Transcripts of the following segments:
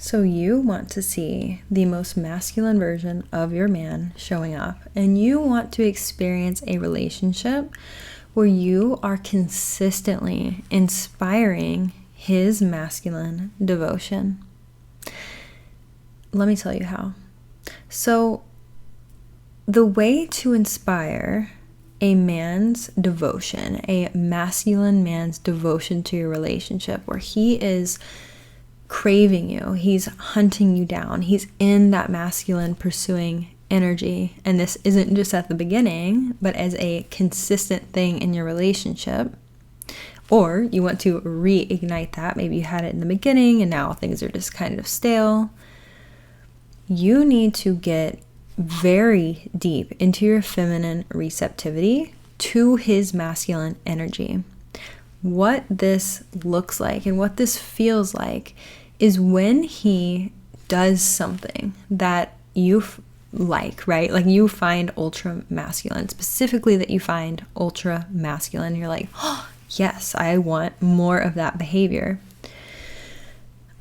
So you want to see the most masculine version of your man showing up, and you want to experience a relationship where you are consistently inspiring his masculine devotion. Let me tell you how. So the way to inspire a man's devotion, a masculine man's devotion to your relationship, where he is craving you, he's hunting you down, he's in that masculine pursuing energy, and this isn't just at the beginning, but as a consistent thing in your relationship, or you want to reignite that, maybe you had it in the beginning and now things are just kind of stale, you need to get very deep into your feminine receptivity to his masculine energy. What this looks like and what this feels like is when he does something that you like, right? Like you find ultra masculine, specifically that you find ultra masculine. You're like, oh, yes, I want more of that behavior.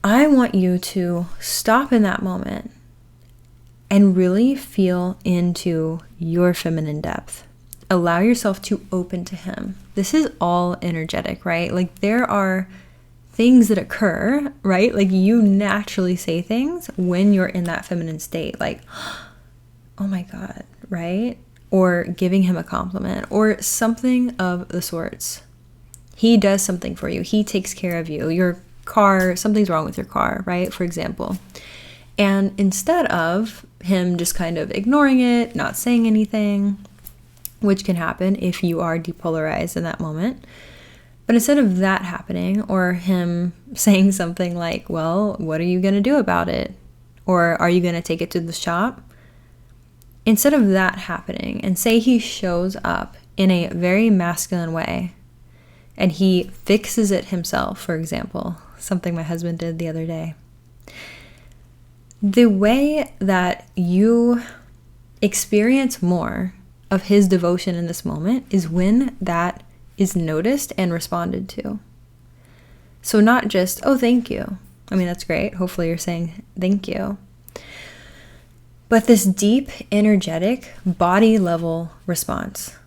I want you to stop in that moment and really feel into your feminine depth. Allow yourself to open to him. This is all energetic, right? Like there are things that occur, right? Like you naturally say things when you're in that feminine state, like, oh my God, right? Or giving him a compliment or something of the sorts. He does something for you. He takes care of you. Your car, something's wrong with your car, right? For example. And instead of him just kind of ignoring it, not saying anything, which can happen if you are depolarized in that moment, but instead of that happening, or him saying something like, well, what are you going to do about it? Or are you going to take it to the shop? Instead of that happening, and say he shows up in a very masculine way, and he fixes it himself, for example, something my husband did the other day. The way that you experience more of his devotion in this moment is when that is noticed and responded to. So not just, oh, thank you. I mean, that's great. Hopefully you're saying thank you. But this deep, energetic, body level response.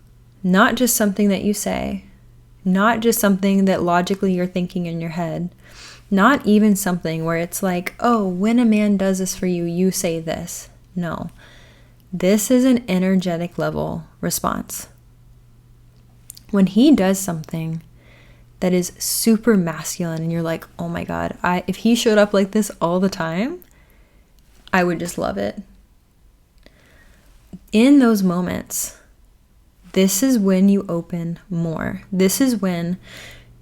Not just something that you say. Not just something that logically you're thinking in your head. Not even something where it's like, oh, when a man does this for you, you say this. No. This is an energetic level response. When he does something that is super masculine and you're like, oh my God, if he showed up like this all the time, I would just love it. In those moments, this is when you open more. This is when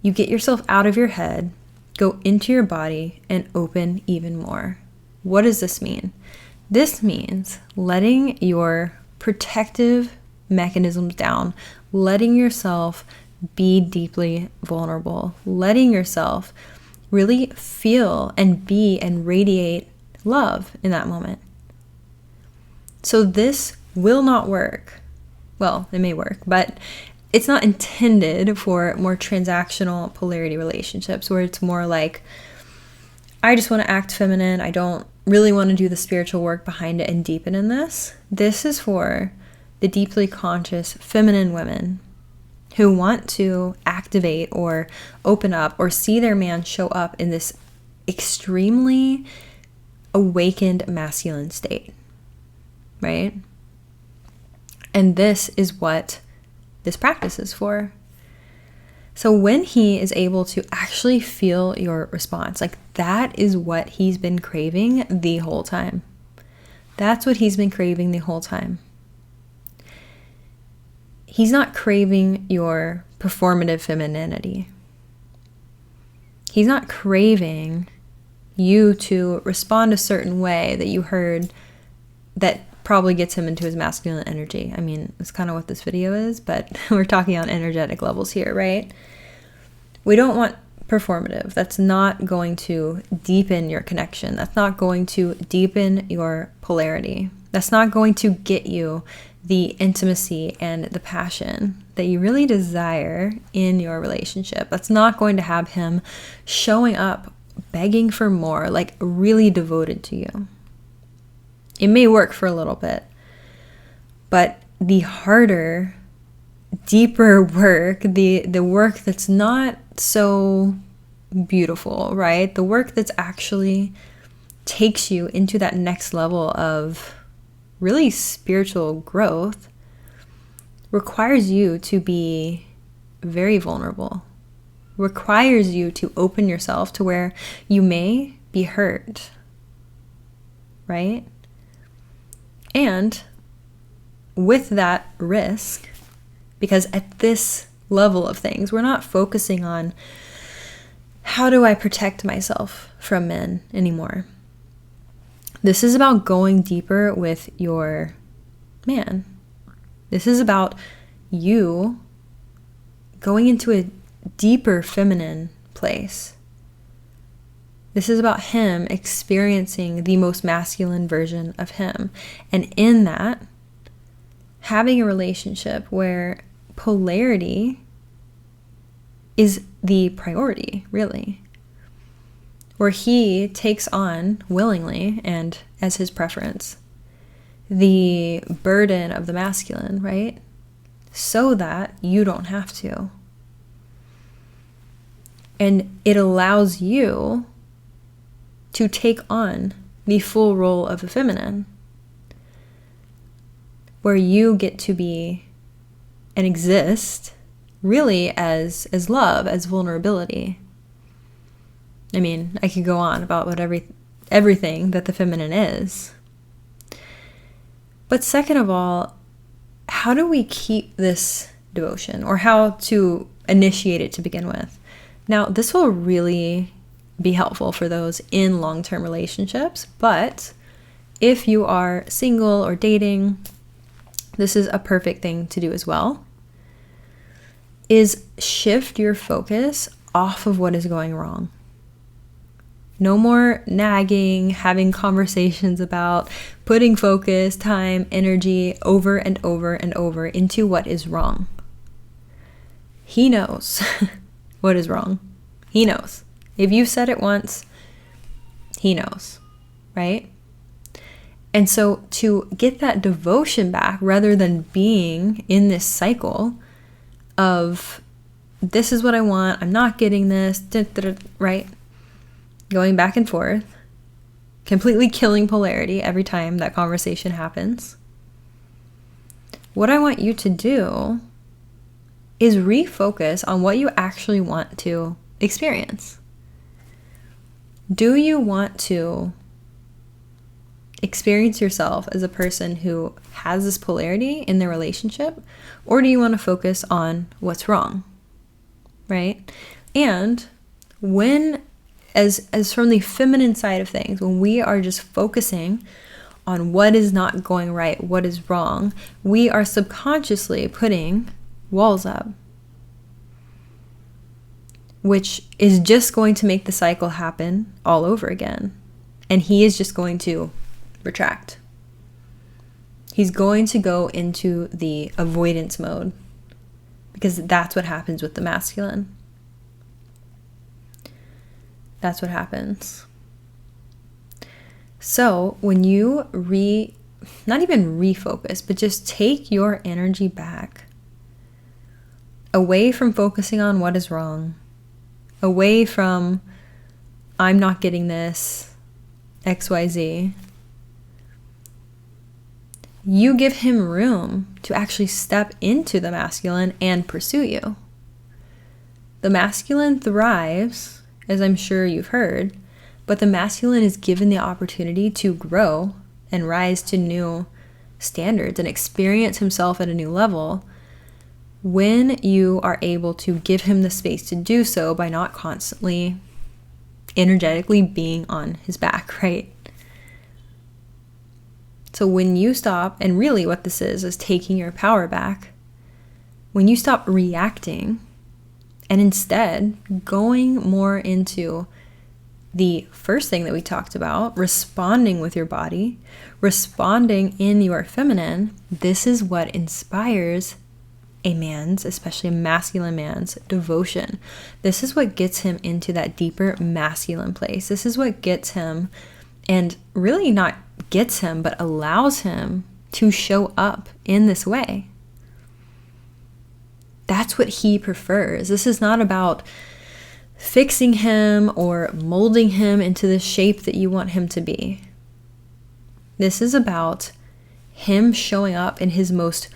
you get yourself out of your head, go into your body, and open even more. What does this mean? This means letting your protective mechanisms down, letting yourself be deeply vulnerable, letting yourself really feel and be and radiate love in that moment. So this will not work. Well, it may work, but it's not intended for more transactional polarity relationships where it's more like, I just want to act feminine. I don't really want to do the spiritual work behind it and deepen in this. This is for the deeply conscious feminine women who want to activate or open up or see their man show up in this extremely awakened masculine state, right? And this is what this practice is for. So when he is able to actually feel your response, like that is what he's been craving the whole time. That's what he's been craving the whole time. He's not craving your performative femininity. He's not craving you to respond a certain way that you heard that probably gets him into his masculine energy. I mean, that's kind of what this video is, but we're talking on energetic levels here, right? We don't want performative. That's not going to deepen your connection. That's not going to deepen your polarity. That's not going to get you the intimacy and the passion that you really desire in your relationship. That's not going to have him showing up begging for more, like really devoted to you. It may work for a little bit, but the harder, deeper work, the work that's not so beautiful, right? The work that's actually takes you into that next level of really spiritual growth requires you to be very vulnerable, requires you to open yourself to where you may be hurt, right? And with that risk, because at this level of things, we're not focusing on how do I protect myself from men anymore. This is about going deeper with your man. This is about you going into a deeper feminine place. This is about him experiencing the most masculine version of him. And in that, having a relationship where polarity is the priority, really. Where he takes on willingly and as his preference the burden of the masculine, right? So that you don't have to. And it allows you to take on the full role of the feminine, where you get to be and exist really as love, as vulnerability. I mean, I could go on about what everything that the feminine is. But second of all, how do we keep this devotion, or how to initiate it to begin with? Now, this will really be helpful for those in long-term relationships, but if you are single or dating, this is a perfect thing to do as well, is shift your focus off of what is going wrong. No more nagging, having conversations about putting focus, time, energy over and over and over into what is wrong. He knows what is wrong. He knows. If you said it once, he knows, right? And so to get that devotion back, rather than being in this cycle of this is what I want, I'm not getting this, right? Going back and forth, completely killing polarity every time that conversation happens. What I want you to do is refocus on what you actually want to experience. Do you want to experience yourself as a person who has this polarity in their relationship, or do you want to focus on what's wrong, right? And when, as from the feminine side of things, when we are just focusing on what is not going right, what is wrong, we are subconsciously putting walls up, which is just going to make the cycle happen all over again. And he is just going to retract. He's going to go into the avoidance mode, because that's what happens with the masculine. That's what happens. So when you not even refocus, but just take your energy back away from focusing on what is wrong, away from I'm not getting this, XYZ, you give him room to actually step into the masculine and pursue you. The masculine thrives, as I'm sure you've heard, but the masculine is given the opportunity to grow and rise to new standards and experience himself at a new level when you are able to give him the space to do so by not constantly energetically being on his back, right? So when you stop, and really what this is taking your power back, when you stop reacting and instead going more into the first thing that we talked about, responding with your body, responding in your feminine, this is what inspires a man's, especially a masculine man's, devotion. This is what gets him into that deeper masculine place. This is what gets him, and really not gets him, but allows him to show up in this way. That's what he prefers. This is not about fixing him or molding him into the shape that you want him to be. This is about him showing up in his most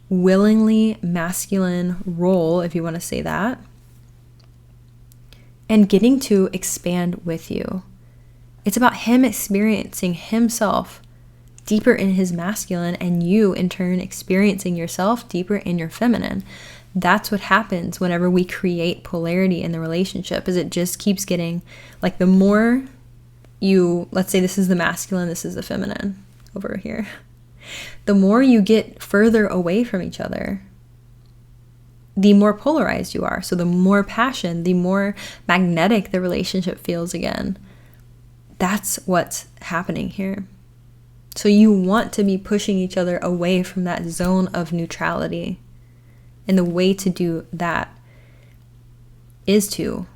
willingly masculine role, if you want to say that, and getting to expand with you. It's about him experiencing himself deeper in his masculine, and you in turn experiencing yourself deeper in your feminine. That's what happens whenever we create polarity in the relationship, is it just keeps getting, like, the more you, let's say this is the masculine, this is the feminine over here. The more you get further away from each other, the more polarized you are. So the more passion, the more magnetic the relationship feels again. That's what's happening here. So you want to be pushing each other away from that zone of neutrality. And the way to do that is to,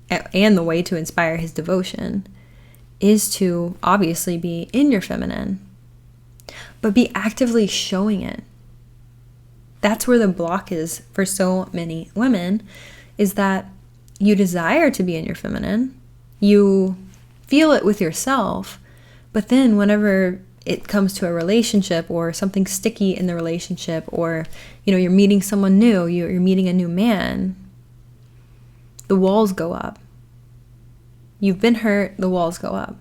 and the way to inspire his devotion, is to obviously be in your feminine, but be actively showing it. That's where the block is for so many women, is that you desire to be in your feminine, you feel it with yourself, but then whenever it comes to a relationship or something sticky in the relationship, or, you know, you're meeting someone new, you're meeting a new man, the walls go up. You've been hurt, the walls go up.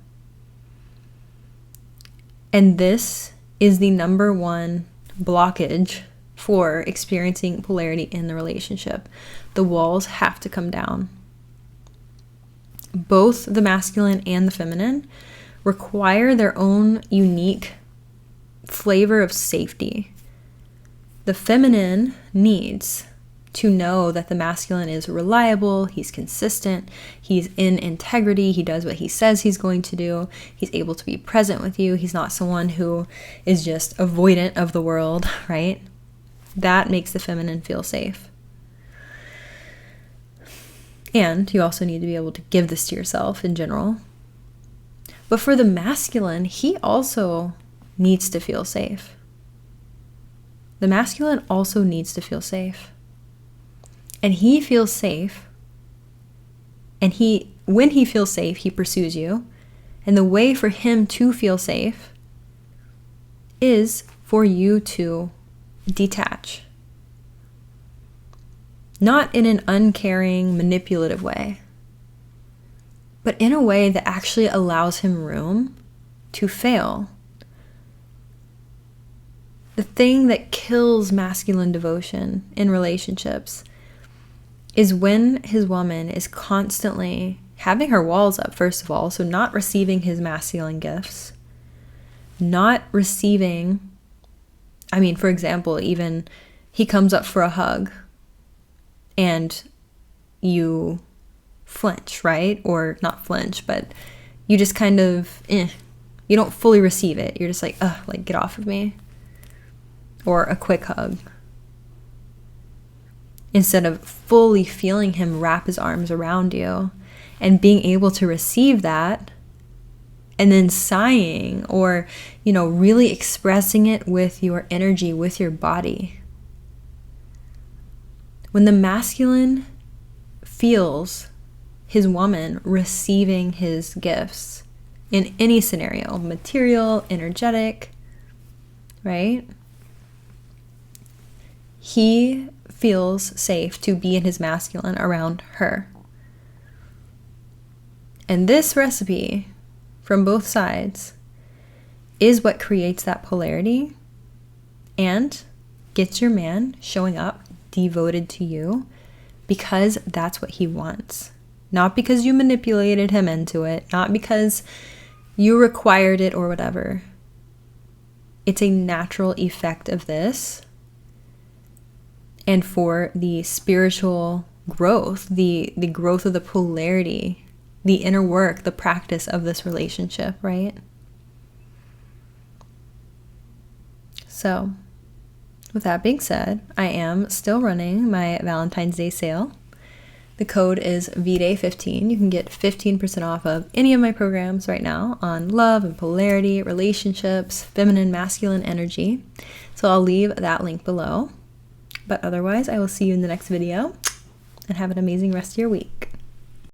And this is the number one blockage for experiencing polarity in the relationship. The walls have to come down. Both the masculine and the feminine require their own unique flavor of safety. The feminine needs to know that the masculine is reliable, he's consistent, he's in integrity, he does what he says he's going to do, he's able to be present with you, he's not someone who is just avoidant of the world, right? That makes the feminine feel safe. And you also need to be able to give this to yourself in general. But for the masculine, he also needs to feel safe. The masculine also needs to feel safe. And he feels safe. And when he feels safe, he pursues you. And the way for him to feel safe is for you to detach. Not in an uncaring, manipulative way, but in a way that actually allows him room to fail. The thing that kills masculine devotion in relationships is when his woman is constantly having her walls up, first of all, so not receiving his masculine gifts, not receiving, for example, even he comes up for a hug and you flinch, right? Or not flinch, but you just kind of, you don't fully receive it. You're just like, get off of me. Or a quick hug. Instead of fully feeling him wrap his arms around you and being able to receive that and then sighing or, really expressing it with your energy, with your body. When the masculine feels his woman receiving his gifts in any scenario, material, energetic, right? He feels safe to be in his masculine around her. And this recipe from both sides is what creates that polarity and gets your man showing up devoted to you because that's what he wants. Not because you manipulated him into it, not because you required it or whatever. It's a natural effect of this. And for the spiritual growth, the growth of the polarity, the inner work, the practice of this relationship, right? So, with that being said, I am still running my Valentine's Day sale. The code is VDAY15. You can get 15% off of any of my programs right now on love and polarity, relationships, feminine, masculine energy. So I'll leave that link below. But otherwise, I will see you in the next video, and have an amazing rest of your week.